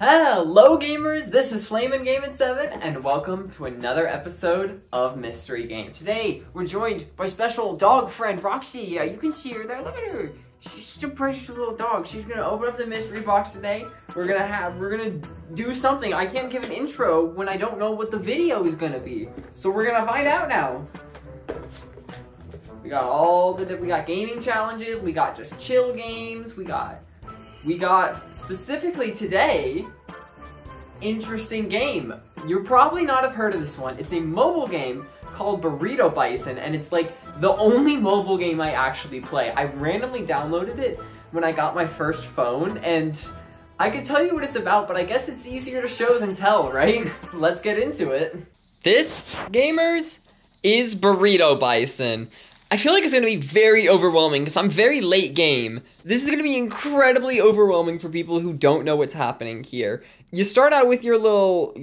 Hello gamers, this is Flamin' Gamin' 7 and welcome to another episode of Mystery Game. Today we're joined by special dog friend Roxy. You can see her there, look at her. She's just a precious little dog. She's gonna open up the mystery box today. We're gonna do something. I can't give an intro when I don't know what the video is gonna be. So we're gonna find out now. We got gaming challenges, we got just chill games, we got specifically today, interesting game. You'll probably not have heard of this one. It's a mobile game called Burrito Bison, and it's like the only mobile game I actually play. I randomly downloaded it when I got my first phone, and I could tell you what it's about, but I guess it's easier to show than tell, right? Let's get into it. This, gamers, is Burrito Bison. I feel like it's going to be very overwhelming because I'm very late game. This is going to be incredibly overwhelming for people who don't know what's happening here. You start out with your little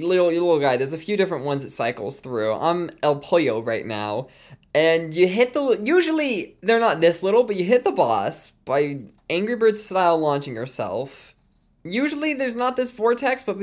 guy. There's a few different ones it cycles through. I'm El Pollo right now. And you hit usually they're not this little, but you hit the boss by Angry Birds style launching yourself. Usually there's not this vortex, but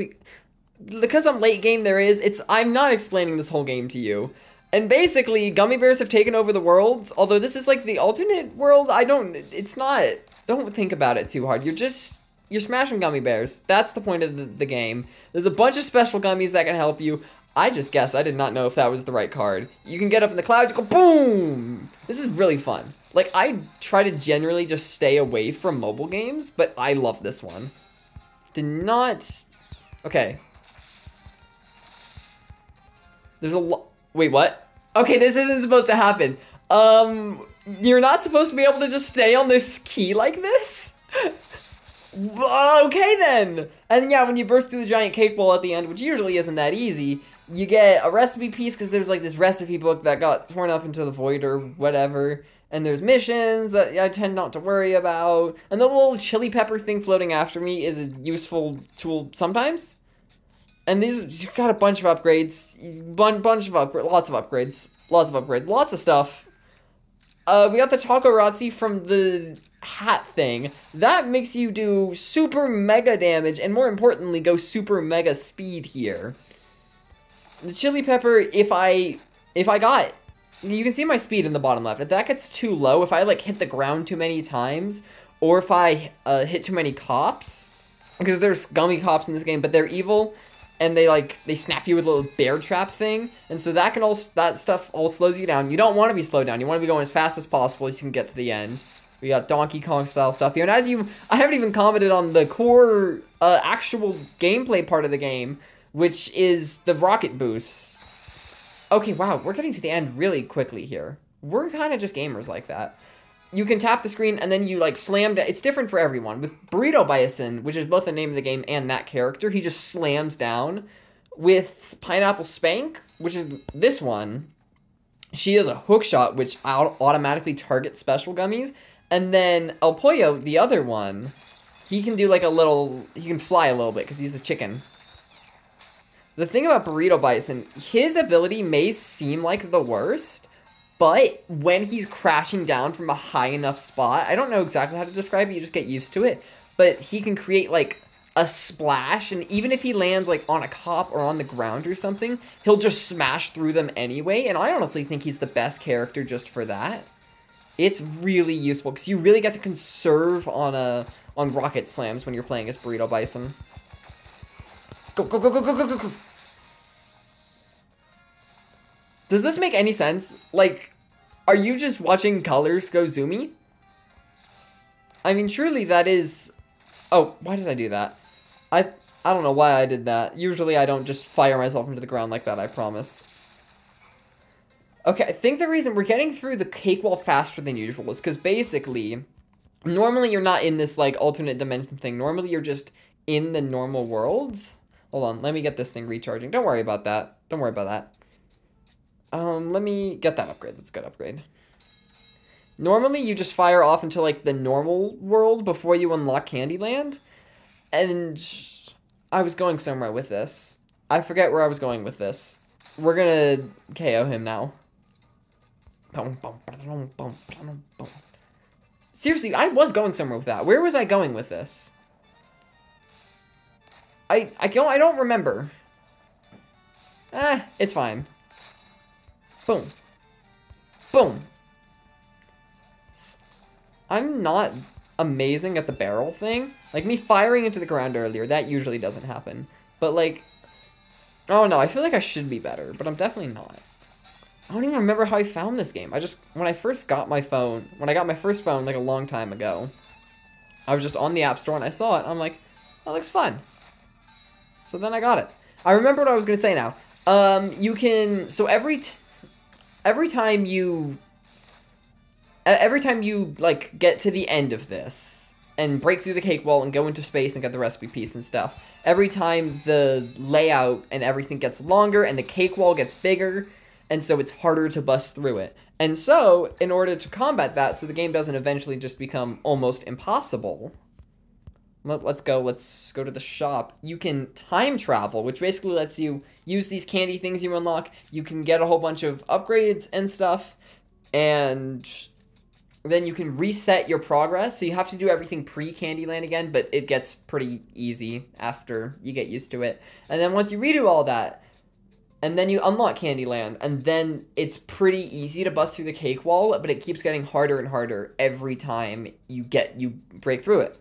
because I'm late game there is. I'm not explaining this whole game to you. And basically, gummy bears have taken over the world, although this is like the alternate world. Don't think about it too hard. You're smashing gummy bears. That's the point of the game. There's a bunch of special gummies that can help you. I just guessed. I did not know if that was the right card. You can get up in the clouds, you go boom! This is really fun. Like, I try to generally just stay away from mobile games, but I love this one. Okay. There's a lot. Wait, what? Okay, this isn't supposed to happen. You're not supposed to be able to just stay on this key like this? Okay, then. And yeah, when you burst through the giant cake bowl at the end, which usually isn't that easy, you get a recipe piece because there's like this recipe book that got torn up into the void or whatever. And there's missions that I tend not to worry about. And the little chili pepper thing floating after me is a useful tool sometimes. And you've got a bunch of upgrades, lots of upgrades, lots of stuff. We got the Taco Razzi from the hat thing. That makes you do super mega damage, and more importantly, go super mega speed here. The chili pepper, if I got, you can see my speed in the bottom left. If that gets too low, if I like hit the ground too many times, or if I hit too many cops, because there's gummy cops in this game, but they're evil. And they snap you with a little bear trap thing, and so that stuff all slows you down. You don't want to be slowed down. You want to be going as fast as possible as you can get to the end. We got Donkey Kong style stuff here, and I haven't even commented on the core actual gameplay part of the game, which is the rocket boosts. Okay, wow, we're getting to the end really quickly here. We're kind of just gamers like that. You can tap the screen and then you like slam down. It's different for everyone. With Burrito Bison, which is both the name of the game and that character, he just slams down. With Pineapple Spank, which is this one, she has a hook shot, which automatically targets special gummies. And then El Pollo, the other one, he can do like he can fly a little bit because he's a chicken. The thing about Burrito Bison, his ability may seem like the worst, but when he's crashing down from a high enough spot, I don't know exactly how to describe it, you just get used to it, but he can create like a splash, and even if he lands like on a cop or on the ground or something, he'll just smash through them anyway, and I honestly think he's the best character just for that. It's really useful, because you really get to conserve on rocket slams when you're playing as Burrito Bison. Go, go, go, go, go, go, go, go! Does this make any sense? Like, are you just watching colors go zoomy? I mean, truly that is... Oh, why did I do that? I don't know why I did that. Usually I don't just fire myself into the ground like that, I promise. Okay, I think the reason we're getting through the cake wall faster than usual is because basically, normally you're not in this, like, alternate dimension thing. Normally you're just in the normal world. Hold on, let me get this thing recharging. Don't worry about that. Don't worry about that. Let me get that upgrade. That's a good upgrade. Normally, you just fire off into, like, the normal world before you unlock Candyland. And I was going somewhere with this. I forget where I was going with this. We're gonna KO him now. Seriously, I was going somewhere with that. Where was I going with this? I don't remember. It's fine. Boom. Boom. I'm not amazing at the barrel thing. Like, me firing into the ground earlier, that usually doesn't happen. But, like, oh no, I feel like I should be better, but I'm definitely not. I don't even remember how I found this game. When I first got my phone, when I got my first phone, like, a long time ago, I was just on the App Store and I saw it. I'm like, that looks fun. So then I got it. I remember what I was going to say now. You can, so every time you, like, get to the end of this and break through the cake wall and go into space and get the recipe piece and stuff, every time the layout and everything gets longer and the cake wall gets bigger, and so it's harder to bust through it. And so, in order to combat that, so the game doesn't eventually just become almost impossible, let's go to the shop. You can time travel, which basically lets you use these candy things you unlock. You can get a whole bunch of upgrades and stuff, and then you can reset your progress. So you have to do everything pre-Candyland again, but it gets pretty easy after you get used to it. And then once you redo all that, and then you unlock Candyland, and then it's pretty easy to bust through the cake wall, but it keeps getting harder and harder every time you break through it.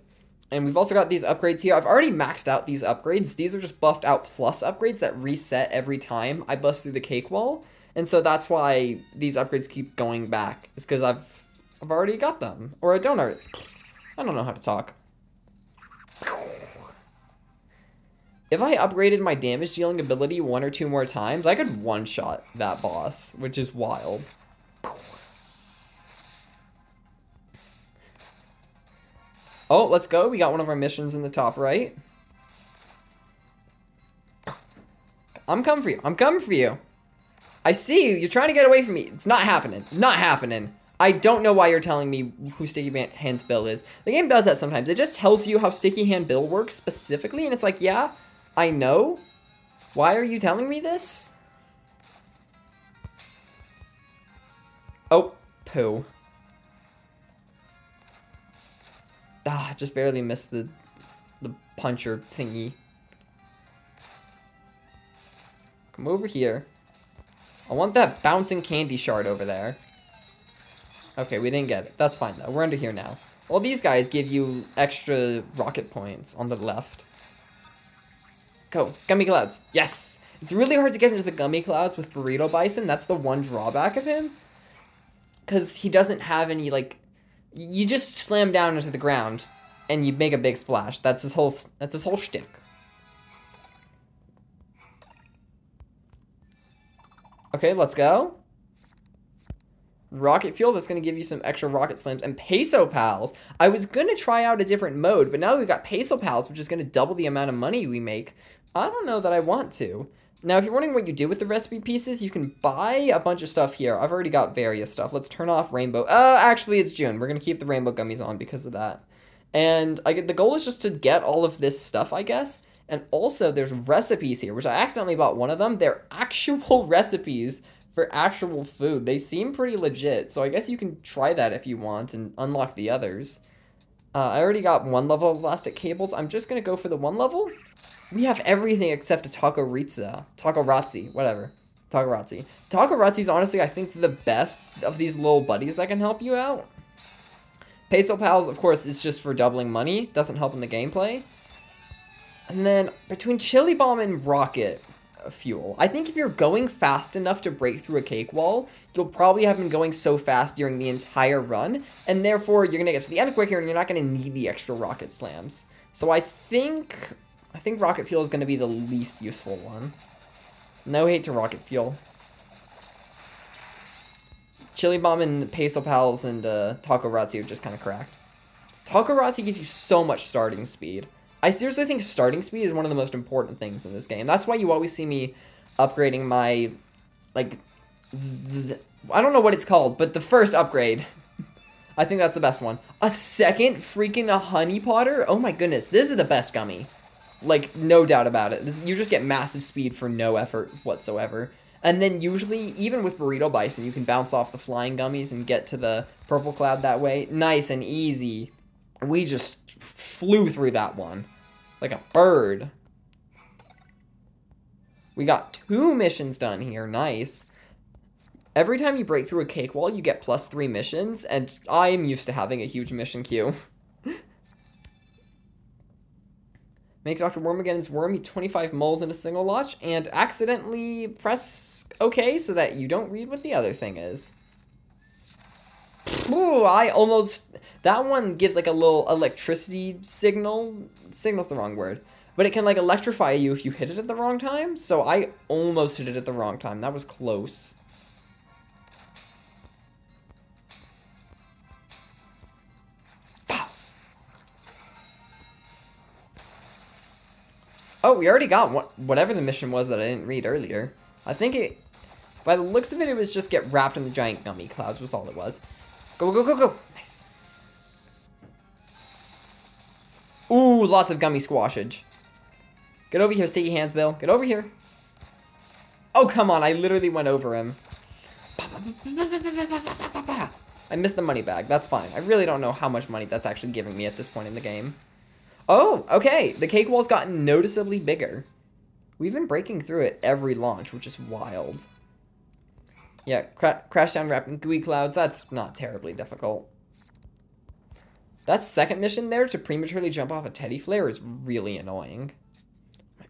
And we've also got these upgrades here. I've already maxed out these upgrades. These are just buffed out plus upgrades that reset every time I bust through the cake wall. And so that's why these upgrades keep going back. It's because I've already got them. Or I don't know how to talk. If I upgraded my damage dealing ability 1 or 2 more times, I could one-shot that boss, which is wild. Oh, let's go. We got one of our missions in the top right. I'm coming for you. I'm coming for you. I see you. You're trying to get away from me. It's not happening. Not happening. I don't know why you're telling me who Sticky Hand's Bill is. The game does that sometimes. It just tells you how Sticky Hand Bill works specifically, and it's like, yeah, I know. Why are you telling me this? Oh, poo. Ah, just barely missed the puncher thingy. Come over here. I want that bouncing candy shard over there. Okay, we didn't get it. That's fine, though. We're under here now. Well, these guys give you extra rocket points on the left. Go. Gummy Clouds. Yes! It's really hard to get into the Gummy Clouds with Burrito Bison. That's the one drawback of him. Because he doesn't have any, like... You just slam down into the ground, and you make a big splash. That's his whole shtick. Okay, let's go. Rocket Fuel, that's going to give you some extra Rocket Slams. And Peso Pals. I was going to try out a different mode, but now we've got Peso Pals, which is going to double the amount of money we make. I don't know that I want to. Now, if you're wondering what you do with the recipe pieces, you can buy a bunch of stuff here. I've already got various stuff. Let's turn off Rainbow. Actually, it's June. We're going to keep the Rainbow Gummies on because of that. And the goal is just to get all of this stuff, I guess. And also, there's recipes here, which I accidentally bought one of them. They're actual recipes for actual food. They seem pretty legit, so I guess you can try that if you want and unlock the others. I already got 1 level of elastic cables. I'm just going to go for the 1 level. We have everything except a Taco-Razzi, whatever. Taco-Razzi. Taco-Razzi is honestly, I think, the best of these little buddies that can help you out. Peso Pals, of course, is just for doubling money. Doesn't help in the gameplay. And then, between Chili Bomb and Rocket Fuel, I think if you're going fast enough to break through a cake wall, you'll probably have been going so fast during the entire run, and therefore, you're going to get to the end quicker, and you're not going to need the extra Rocket Slams. So I think Rocket Fuel is going to be the least useful one. No hate to Rocket Fuel. Chili Bomb and Peso Pals and Taco-Razzi are just kind of cracked. Taco-Razzi gives you so much starting speed. I seriously think starting speed is one of the most important things in this game. That's why you always see me upgrading my, like, I don't know what it's called, but the first upgrade. I think that's the best one. A second freaking Honey Potter? Oh my goodness, this is the best gummy. Like, no doubt about it. You just get massive speed for no effort whatsoever. And then usually, even with Burrito Bison, you can bounce off the flying gummies and get to the purple cloud that way. Nice and easy. We just flew through that one. Like a bird. We got 2 missions done here. Nice. Every time you break through a cake wall, you get +3 missions, and I'm used to having a huge mission queue. Make Dr. Wormageddon's worm eat 25 moles in a single launch, and accidentally press OK so that you don't read what the other thing is. Ooh, that one gives like a little electricity signal. Signal's the wrong word. But it can like electrify you if you hit it at the wrong time, so I almost hit it at the wrong time. That was close. Oh, we already got whatever the mission was that I didn't read earlier. I think it, by the looks of it, it was just get wrapped in the giant gummy clouds was all it was. Go, go, go, go. Nice. Ooh, lots of gummy squashage. Get over here, Sticky Hands Bill. Get over here. Oh, come on. I literally went over him. I missed the money bag. That's fine. I really don't know how much money that's actually giving me at this point in the game. Oh, okay. The cake wall's gotten noticeably bigger. We've been breaking through it every launch, which is wild. Yeah, crash down wrapped in gooey clouds. That's not terribly difficult. That second mission there to prematurely jump off a teddy flare is really annoying.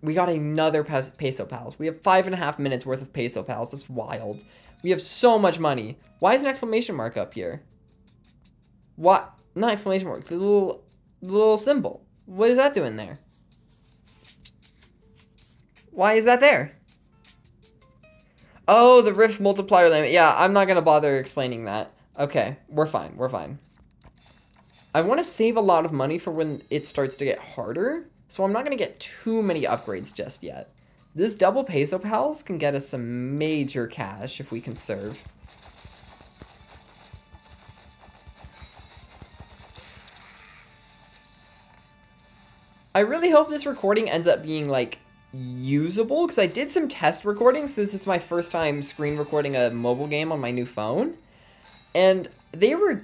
We got another Peso Pals. We have 5.5 minutes worth of Peso Pals. That's wild. We have so much money. Why is an exclamation mark up here? What? Not exclamation mark. The little symbol. What is that doing there? Why is that there? Oh, the Rift multiplier limit. Yeah, I'm not going to bother explaining that. Okay, we're fine. We're fine. I want to save a lot of money for when it starts to get harder, so I'm not going to get too many upgrades just yet. This double Peso Pals can get us some major cash if we conserve. I really hope this recording ends up being, like, usable, because I did some test recordings. This is my first time screen recording a mobile game on my new phone, and they were,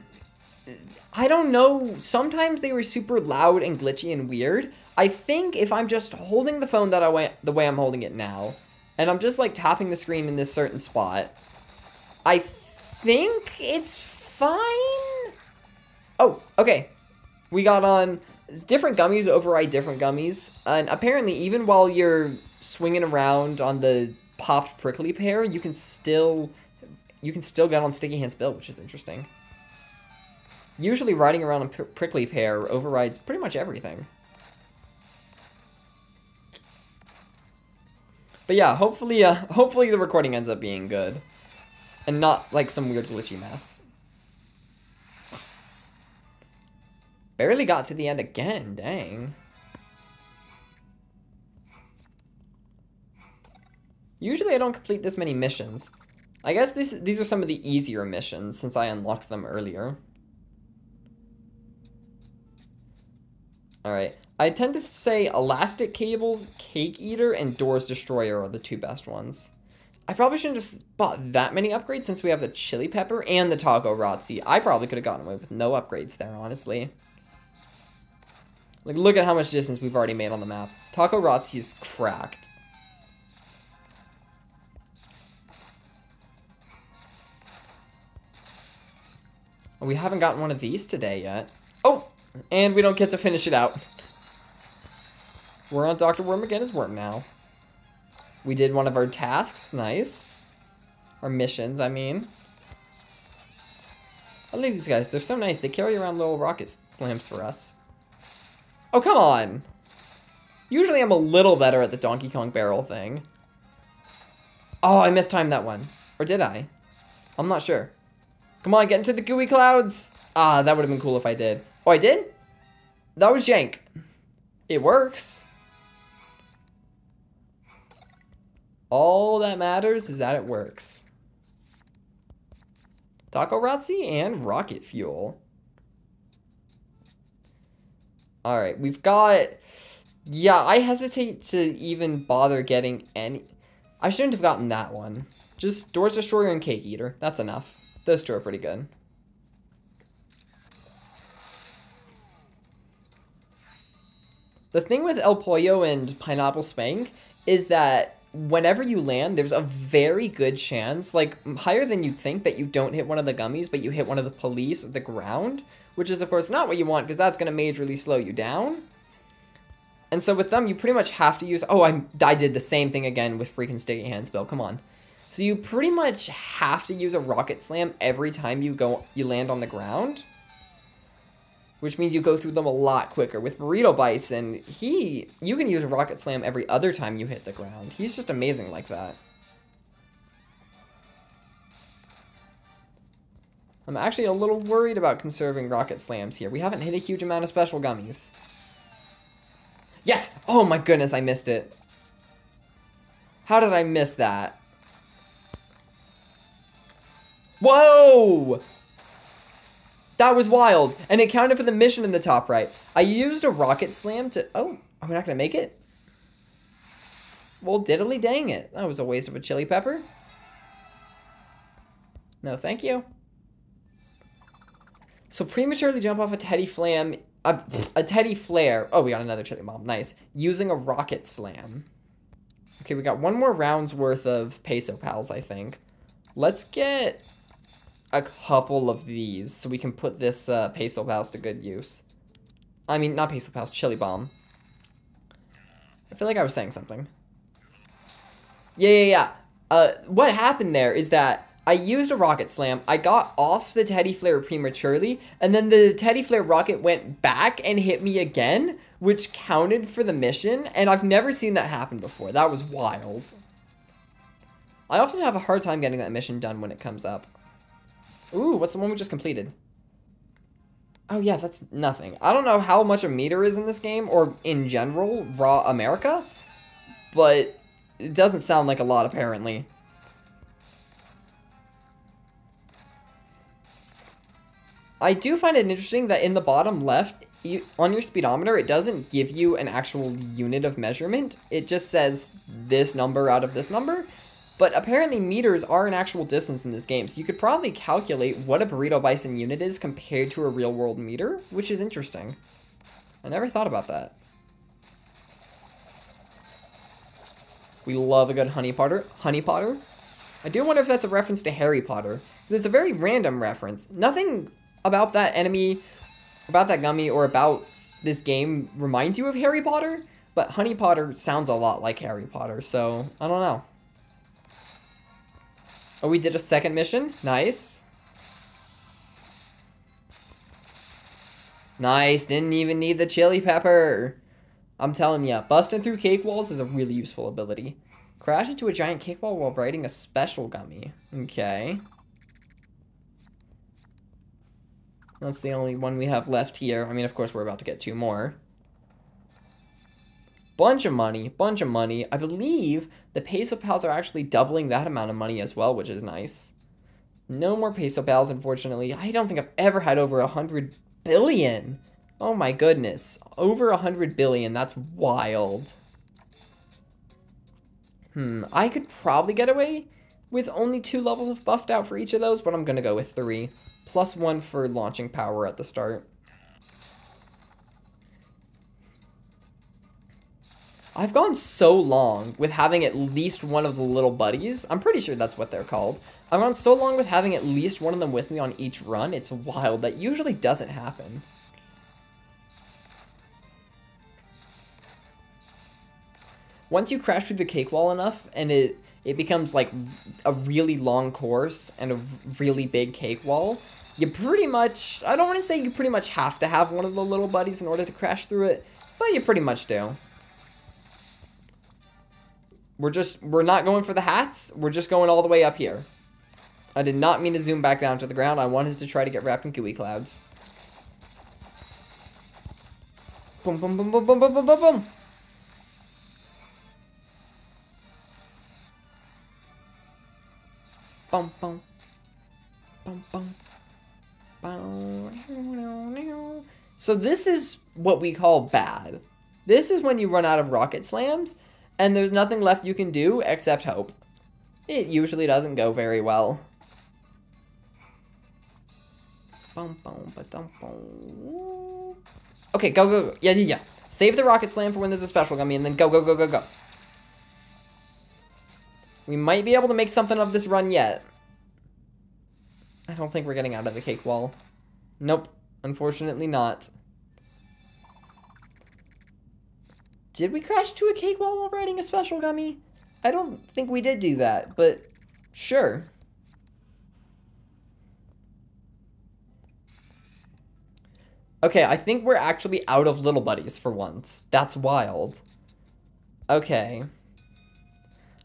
I don't know, sometimes they were super loud and glitchy and weird. I think if I'm just holding the phone the way I'm holding it now, and I'm just like tapping the screen in this certain spot, I think it's fine. Oh, okay. We got on different gummies override different gummies, and apparently even while you're swinging around on the popped prickly pear, you can still get on Sticky Hands Bill, which is interesting. Usually riding around on prickly pear overrides pretty much everything. But yeah, hopefully the recording ends up being good, and not like some weird glitchy mess. Barely got to the end again, dang. Usually I don't complete this many missions. I guess these are some of the easier missions since I unlocked them earlier. Alright, I tend to say Elastic Cables, Cake Eater, and Doors Destroyer are the 2 best ones. I probably shouldn't have bought that many upgrades since we have the Chili Pepper and the Taco Razzi. I probably could have gotten away with no upgrades there, honestly. Like, look at how much distance we've already made on the map. Taco Razzi's cracked. We haven't gotten one of these today yet. Oh! And we don't get to finish it out. We're on Dr. Wormageddon's worm now. We did one of our tasks. Nice. Our missions, I mean. I love these guys. They're so nice. They carry around little rocket slams for us. Oh, come on. Usually I'm a little better at the Donkey Kong barrel thing. Oh, I mistimed that one. Or did I? I'm not sure. Come on, get into the gooey clouds. Ah, that would have been cool if I did. Oh, I did? That was jank. It works. All that matters is that it works. Taco Razzi and rocket fuel. Alright, we've got... Yeah, I hesitate to even bother getting any... I shouldn't have gotten that one. Just Doors Destroyer and Cake Eater. That's enough. Those 2 are pretty good. The thing with El Pollo and Pineapple Spank is that whenever you land, there's a very good chance, like higher than you'd think, that you don't hit one of the gummies, but you hit one of the police or the ground, which is of course not what you want because that's going to majorly slow you down. And so with them, you pretty much have to use, oh, I did the same thing again with freaking Sticky Hands, Bill, come on. So you pretty much have to use a Rocket Slam every time you land on the ground, which means you go through them a lot quicker. With Burrito Bison, you can use a Rocket Slam every other time you hit the ground. He's just amazing like that. I'm actually a little worried about conserving Rocket Slams here. We haven't hit a huge amount of special gummies. Yes! Oh my goodness, I missed it. How did I miss that? Whoa! That was wild. And it counted for the mission in the top right. I used a Rocket Slam to... Oh, are we not going to make it? Well, diddly dang it. That was a waste of a chili pepper. No, thank you. So prematurely jump off a Teddy Flam... A Teddy Flare. Oh, we got another chili bomb. Nice. Using a Rocket Slam. Okay, we got one more round's worth of Peso Pals, I think. Let's get a couple of these so we can put this Peso Pals to good use. I mean, not Peso Pals, Chili Bomb. I feel like I was saying something. Yeah. What happened there is that I used a Rocket Slam, I got off the Teddy Flare prematurely, and then the Teddy Flare rocket went back and hit me again, which counted for the mission, and I've never seen that happen before. That was wild. I often have a hard time getting that mission done when it comes up. Ooh, what's the one we just completed? Oh yeah, that's nothing. I don't know how much a meter is in this game, or in general, Raw America, but it doesn't sound like a lot apparently. I do find it interesting that in the bottom left, on your speedometer, it doesn't give you an actual unit of measurement. It just says this number out of this number. But apparently meters are an actual distance in this game, so you could probably calculate what a Burrito Bison unit is compared to a real-world meter, which is interesting. I never thought about that. We love a good Honey Potter. I do wonder if that's a reference to Harry Potter, because it's a very random reference. Nothing about that enemy, about that gummy, or about this game reminds you of Harry Potter, but Honey Potter sounds a lot like Harry Potter, so I don't know. Oh, we did a second mission. Nice. Nice. Didn't even need the chili pepper. I'm telling ya, busting through cake walls is a really useful ability. Crash into a giant cake wall while riding a special gummy. Okay. That's the only one we have left here. I mean, of course, we're about to get two more. Bunch of money. I believe the Peso Pals are actually doubling that amount of money as well, which is nice. No more Peso Pals, unfortunately. I don't think I've ever had over 100 billion. Oh my goodness. Over 100 billion. That's wild. I could probably get away with only 2 levels of buffed out for each of those, but I'm going to go with 3. Plus 1 for launching power at the start. I've gone so long with having at least one of the little buddies. I'm pretty sure that's what they're called. I've gone so long with having at least one of them with me on each run. It's wild. That usually doesn't happen. Once you crash through the cake wall enough and it becomes like a really long course and a really big cake wall, you pretty much, I don't want to say you pretty much have to have one of the little buddies in order to crash through it, but you pretty much do. We're not going for the hats, we're just going all the way up here. I did not mean to zoom back down to the ground, I wanted to try to get wrapped in gooey clouds. Boom, boom, boom, boom, boom, boom, boom, boom, boom. Bum, bum. Bum, bum. So this is what we call bad. This is when you run out of Rocket Slams, and there's nothing left you can do except hope. It usually doesn't go very well. Okay, go. Yeah. Save the Rocket Slam for when there's a special gummy, and then go. We might be able to make something of this run yet. I don't think we're getting out of the cake wall. Nope. Unfortunately not. Did we crash into a cake wall while riding a special gummy? I don't think we did do that, but sure. Okay, I think we're actually out of little buddies for once. That's wild. Okay.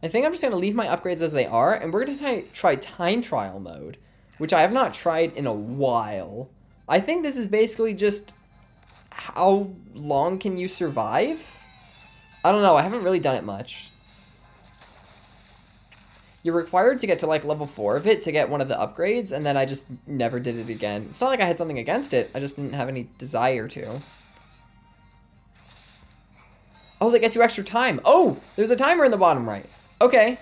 I think I'm just going to leave my upgrades as they are, and we're going to try time trial mode, which I have not tried in a while. I think this is basically just how long can you survive? I don't know, I haven't really done it much. You're required to get to like level 4 of it to get one of the upgrades, and then I just never did it again. It's not like I had something against it, I just didn't have any desire to. Oh, that gets you extra time. Oh, there's a timer in the bottom right. Okay.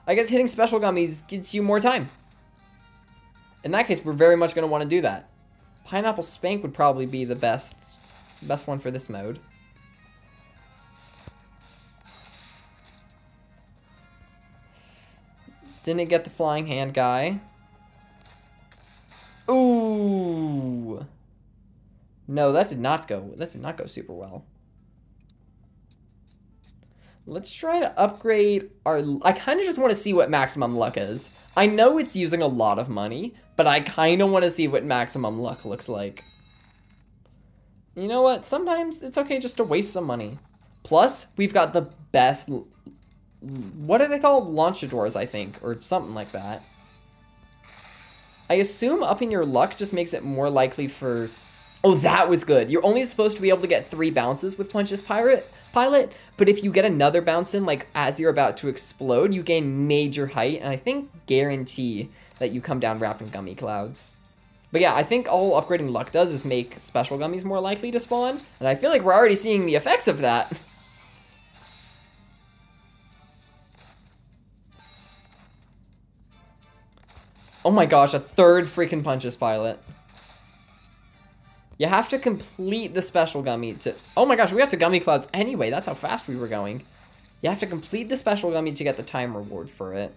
I guess hitting special gummies gets you more time. In that case, we're very much going to want to do that. Pineapple Spank would probably be the best one for this mode. Didn't get the flying hand guy. Ooh. No, that did not go super well. Let's try to upgrade our... I kind of just want to see what maximum luck is. I know it's using a lot of money, but I kind of want to see what maximum luck looks like. You know what? Sometimes it's okay just to waste some money. Plus, we've got the best... What are they called? Launchadors, I think, or something like that. I assume upping your luck just makes it more likely for... Oh, that was good. You're only supposed to be able to get 3 bounces with Punch's Pilot, but if you get another bounce in, like, as you're about to explode, you gain major height, and I think guarantee that you come down wrapped in gummy clouds. But yeah, I think all upgrading luck does is make special gummies more likely to spawn, and I feel like we're already seeing the effects of that. Oh my gosh, a 3rd freaking Punch's Pilot. You have to complete the special gummy to... Oh my gosh, we have to gummy clouds anyway. That's how fast we were going. You have to complete the special gummy to get the time reward for it.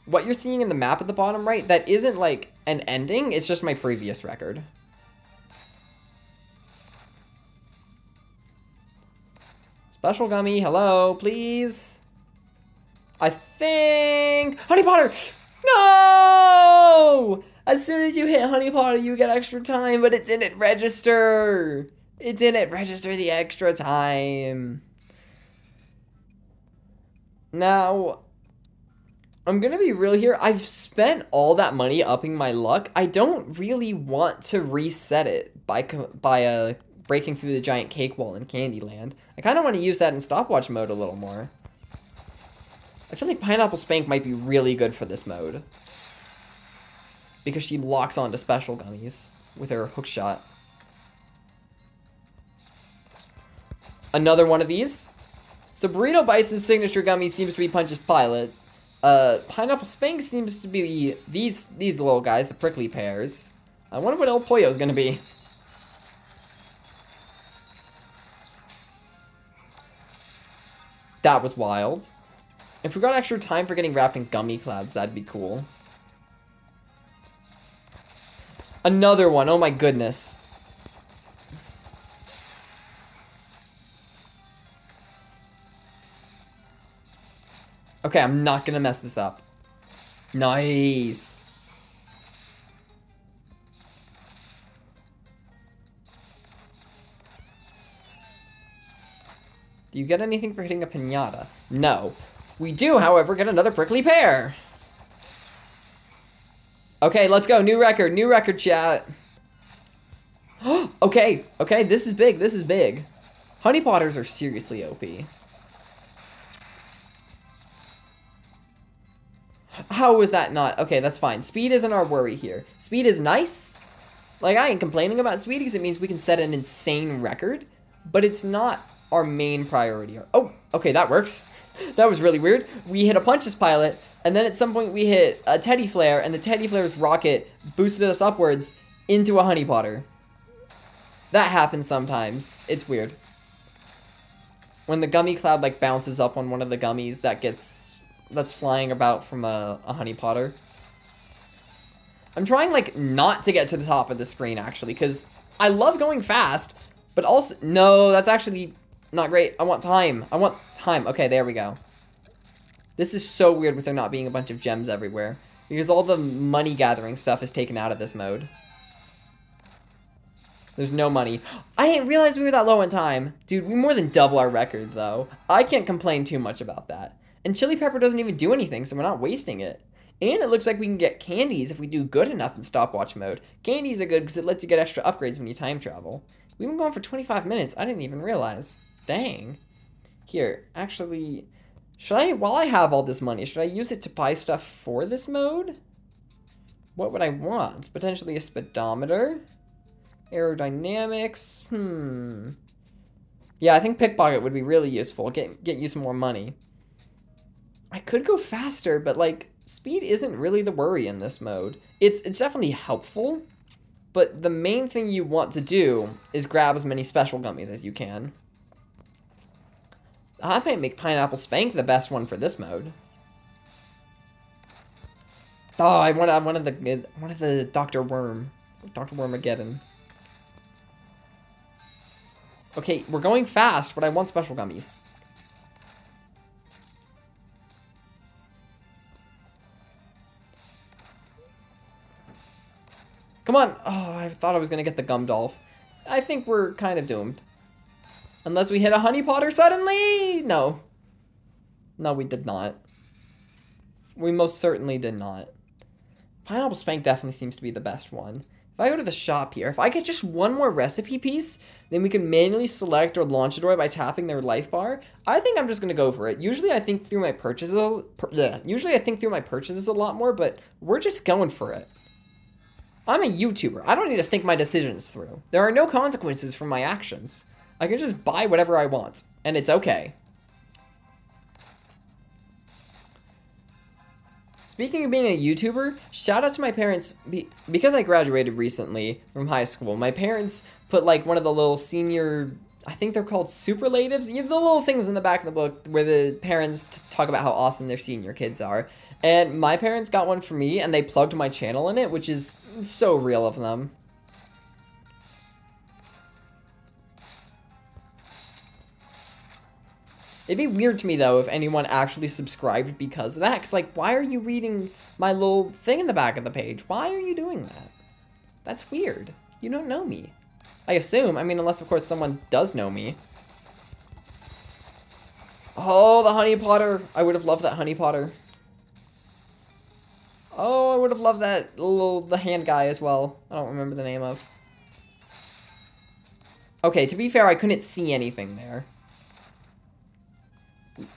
What you're seeing in the map at the bottom right, that isn't like an ending. It's just my previous record. Special gummy, hello, please. I think... Honey Potter! No! As soon as you hit Honey Potter, you get extra time, but it didn't register. It didn't register the extra time. Now, I'm gonna be real here. I've spent all that money upping my luck. I don't really want to reset it by breaking through the giant cake wall in Candyland. I kind of want to use that in stopwatch mode a little more. I feel like Pineapple Spank might be really good for this mode, because she locks onto special gummies with her hook shot. Another one of these. So Burrito Bison's signature gummy seems to be Punch's Pilot. Pineapple Spank seems to be these little guys, the prickly pears. I wonder what El Pollo's gonna be. That was wild. If we got extra time for getting wrapped in gummy clouds, that'd be cool. Another one, oh my goodness. Okay, I'm not gonna mess this up. Nice. Do you get anything for hitting a piñata? No. We do, however, get another prickly pear. Okay, let's go. New record, chat. Okay, this is big, this is big. Honey Potters are seriously OP. How was that not? Okay, that's fine. Speed isn't our worry here. Speed is nice. Like, I ain't complaining about speed because it means we can set an insane record, but it's not our main priority. Oh, okay, that works. That was really weird. We hit a Punch's Pilot, and then at some point we hit a Teddy Flare, and the Teddy Flare's rocket boosted us upwards into a Honey Potter. That happens sometimes. It's weird. when the gummy cloud like bounces up on one of the gummies that's flying about from a honey potter. I'm trying like not to get to the top of the screen actually, because I love going fast, but also no, that's actually not great. I want time. Okay, there we go. This is so weird with there not being a bunch of gems everywhere, because all the money gathering stuff is taken out of this mode. There's no money. I didn't realize we were that low in time. Dude, we more than double our record, though. I can't complain too much about that. And Chili Pepper doesn't even do anything, so we're not wasting it. And it looks like we can get candies if we do good enough in stopwatch mode. Candies are good because it lets you get extra upgrades when you time travel. We've been going for 25 minutes. I didn't even realize. Dang. Here, actually, while I have all this money, should I use it to buy stuff for this mode? What would I want? Potentially a speedometer? Aerodynamics, yeah, I think pickpocket would be really useful. Get you some more money. I could go faster, but like speed isn't really the worry in this mode. It's definitely helpful, but the main thing you want to do is grab as many special gummies as you can. I might make Pineapple Spank the best one for this mode. Oh, I wanted the Dr. Worm. Dr. Wormageddon. Okay, we're going fast, but I want special gummies. Come on! Oh, I thought I was gonna get the Gumdolph. I think we're kind of doomed. Unless we hit a Honey Potter suddenly! No. No, we did not. We most certainly did not. Pineapple Spank definitely seems to be the best one. If I go to the shop here, if I get just one more recipe piece, then we can manually select or launch a door by tapping their life bar. I think I'm just gonna go for it. Usually I think through my purchases a lot more, but we're just going for it. I'm a YouTuber. I don't need to think my decisions through. There are no consequences for my actions. I can just buy whatever I want, and it's okay. Speaking of being a YouTuber, shout out to my parents, because I graduated recently from high school, my parents put like one of the little senior, I think they're called superlatives, the little things in the back of the book where the parents talk about how awesome their senior kids are. And my parents got one for me and they plugged my channel in it, which is so real of them. It'd be weird to me, though, if anyone actually subscribed because of that. Because, like, why are you reading my little thing in the back of the page? Why are you doing that? That's weird. You don't know me. I assume. I mean, unless, of course, someone does know me. Oh, the Honey Potter. I would have loved that Honey Potter. Oh, I would have loved that the hand guy as well. I don't remember the name of. Okay, to be fair, I couldn't see anything there.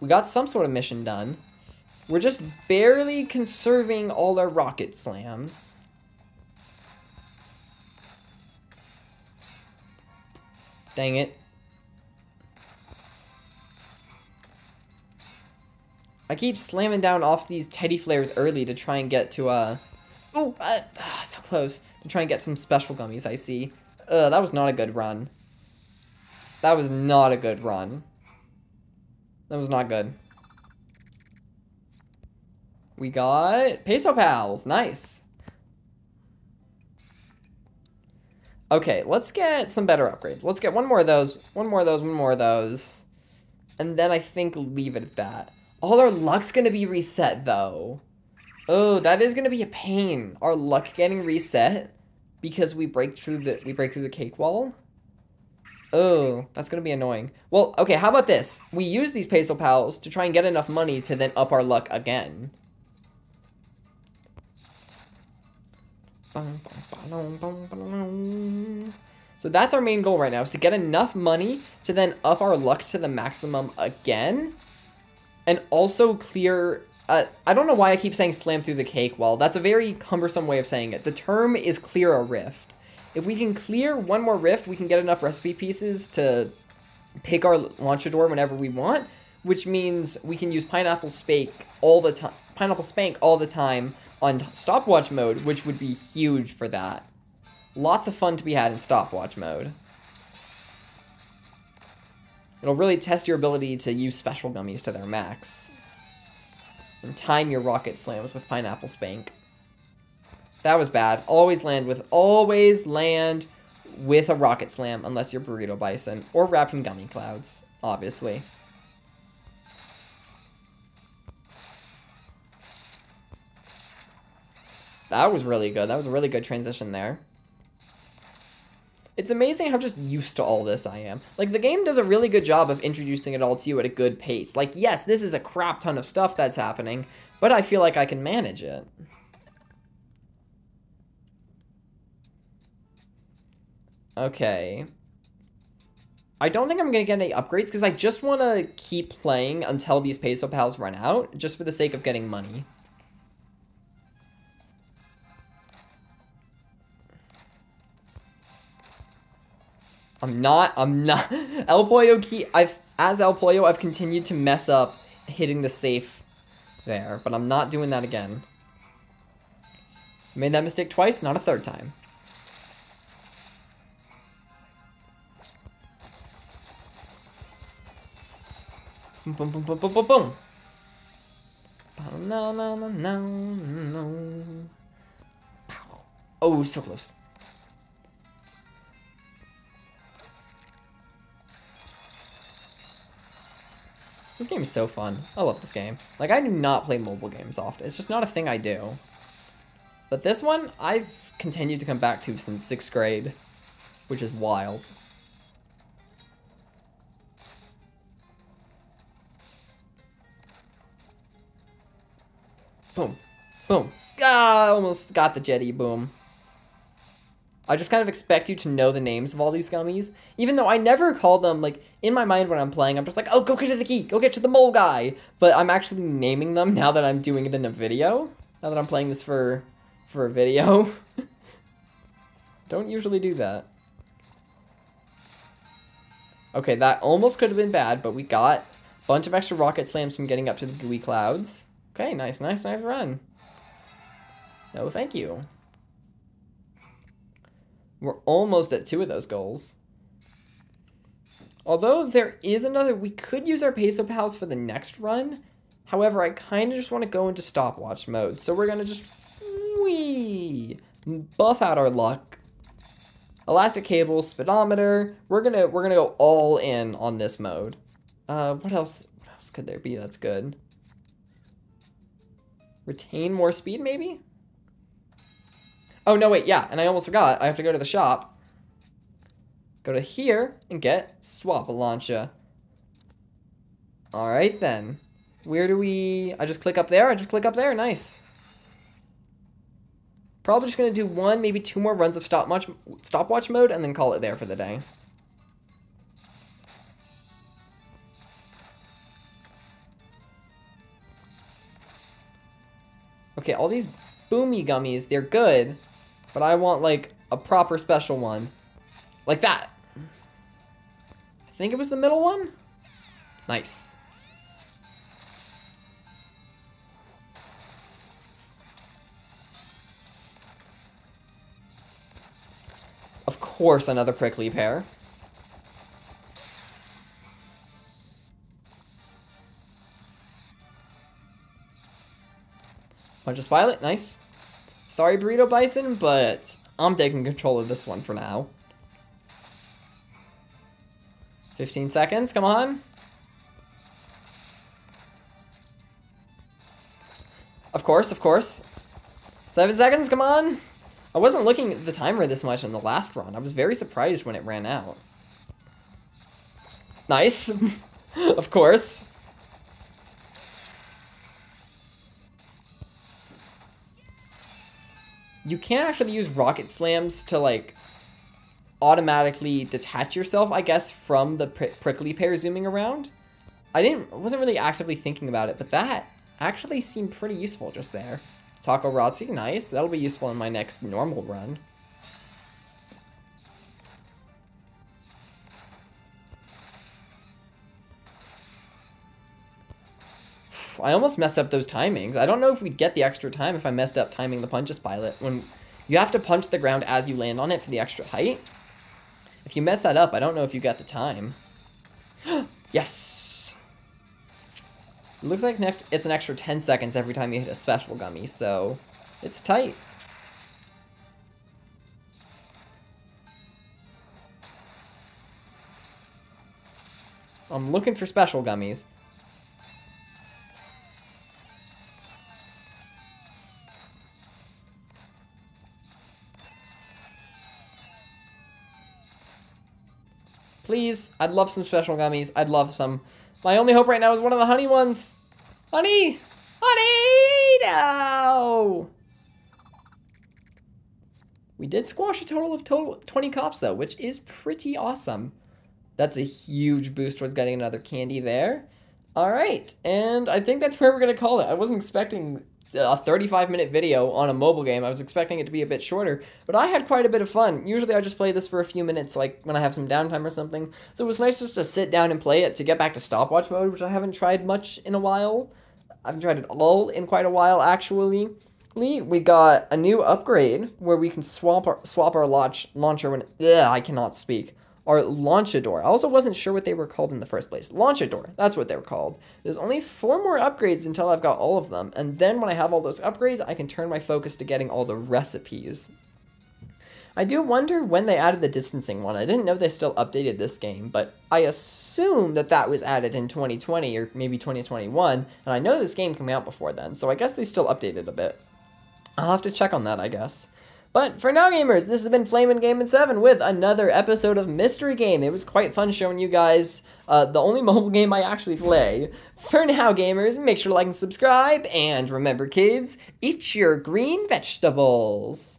We got some sort of mission done. We're just barely conserving all our rocket slams. Dang it. I keep slamming down off these teddy flares early to try and get to, so close. To try and get some special gummies, I see. That was not a good run. That was not a good run. That was not good. We got Peso Pals. Nice. Okay, let's get some better upgrades. Let's get one more of those, one more of those, one more of those. And then I think leave it at that. All our luck's gonna be reset, though. Oh, that is gonna be a pain. Our luck getting reset because we break through the cake wall. Oh, that's gonna be annoying. Well, okay, how about this? We use these Peso Pals to try and get enough money to then up our luck again. So that's our main goal right now, is to get enough money to then up our luck to the maximum again. And also clear... I don't know why I keep saying slam through the cake wall. That's a very cumbersome way of saying it. The term is clear a rift. If we can clear one more rift, we can get enough recipe pieces to pick our launcher door whenever we want, which means we can use Pineapple Spank all the time on stopwatch mode, which would be huge for that. Lots of fun to be had in stopwatch mode. It'll really test your ability to use special gummies to their max. And time your rocket slams with Pineapple Spank. That was bad. Always land with a rocket slam unless you're Burrito Bison or wrapped in gummy clouds, obviously. That was really good. That was a really good transition there. It's amazing how just used to all this I am. Like, the game does a really good job of introducing it all to you at a good pace. Like, yes, this is a crap ton of stuff that's happening, but I feel like I can manage it. Okay. I don't think I'm going to get any upgrades because I just want to keep playing until these Peso Pals run out, just for the sake of getting money. I'm not. El Pollo as El Pollo, I've continued to mess up hitting the safe there, but I'm not doing that again. Made that mistake twice, not a third time. Boom, boom, boom, boom, boom, boom, boom. No, no, no, no, no. Oh, so close. This game is so fun. I love this game. Like, I do not play mobile games often. It's just not a thing I do. But this one, I've continued to come back to since 6th grade, which is wild. Boom. Boom. Ah, I almost got the jetty. Boom. I just kind of expect you to know the names of all these gummies, even though I never call them, like, in my mind when I'm playing, I'm just like, oh, go get to the key, go get to the mole guy, but I'm actually naming them now that I'm doing it in a video, now that I'm playing this for a video. Don't usually do that. Okay, that almost could have been bad, but we got a bunch of extra rocket slams from getting up to the gooey clouds. Okay, nice, nice, nice run. No, thank you. We're almost at 2 of those goals. Although there is another, we could use our Peso Pals for the next run. However, I kind of just want to go into stopwatch mode. So we're going to just buff out our luck. Elastic cable, speedometer. We're gonna go all in on this mode. What else could there be that's good? Retain more speed, maybe? Oh, no, wait, yeah, and I almost forgot. I have to go to the shop. Go to here and get Swap-A-Launcha. Alright, then. Where do we... I just click up there? I just click up there? Nice. Probably just going to do 1, maybe 2 more runs of stopwatch mode and then call it there for the day. Okay, all these boomy gummies, they're good. But I want, like, a proper special one. Like that. I think it was the middle one? Nice. Of course, another prickly pear. Punch a Spilot, nice. Sorry, Burrito Bison, but I'm taking control of this one for now. 15 seconds, come on. Of course, of course. 7 seconds, come on. I wasn't looking at the timer this much in the last run. I was very surprised when it ran out. Nice. Of course. You can't actually use rocket slams to, like, automatically detach yourself, I guess, from the prickly pear zooming around. I wasn't really actively thinking about it, but that actually seemed pretty useful just there. Taco Razzi, nice. That'll be useful in my next normal run. I almost messed up those timings. I don't know if we'd get the extra time if I messed up timing the Punch a Spilot. When you have to punch the ground as you land on it for the extra height. If you mess that up, I don't know if you got the time. Yes! It looks like it's an extra 10 seconds every time you hit a special gummy, so it's tight. I'm looking for special gummies. Please, I'd love some special gummies. I'd love some. My only hope right now is one of the honey ones. Honey! Honey! No! We did squash a total of 20 cops, though, which is pretty awesome. That's a huge boost towards getting another candy there. All right, and I think that's where we're going to call it. I wasn't expecting a 35-minute video on a mobile game. I was expecting it to be a bit shorter, but I had quite a bit of fun. Usually I just play this for a few minutes, like when I have some downtime or something. So it was nice just to sit down and play it to get back to stopwatch mode, which I haven't tried much in a while. I haven't tried it all in quite a while, actually. We got a new upgrade where we can swap our launcher when... I cannot speak. Our Launchador. I also wasn't sure what they were called in the first place. Launchador, that's what they were called. There's only 4 more upgrades until I've got all of them, and then when I have all those upgrades, I can turn my focus to getting all the recipes. I do wonder when they added the distancing one. I didn't know they still updated this game, but I assume that was added in 2020 or maybe 2021, and I know this game came out before then, so I guess they still updated a bit. I'll have to check on that, I guess. But for now, gamers, this has been FlaminGaming7 with another episode of Mystery Game. It was quite fun showing you guys the only mobile game I actually play. For now, gamers, make sure to like and subscribe, and remember, kids, eat your green vegetables.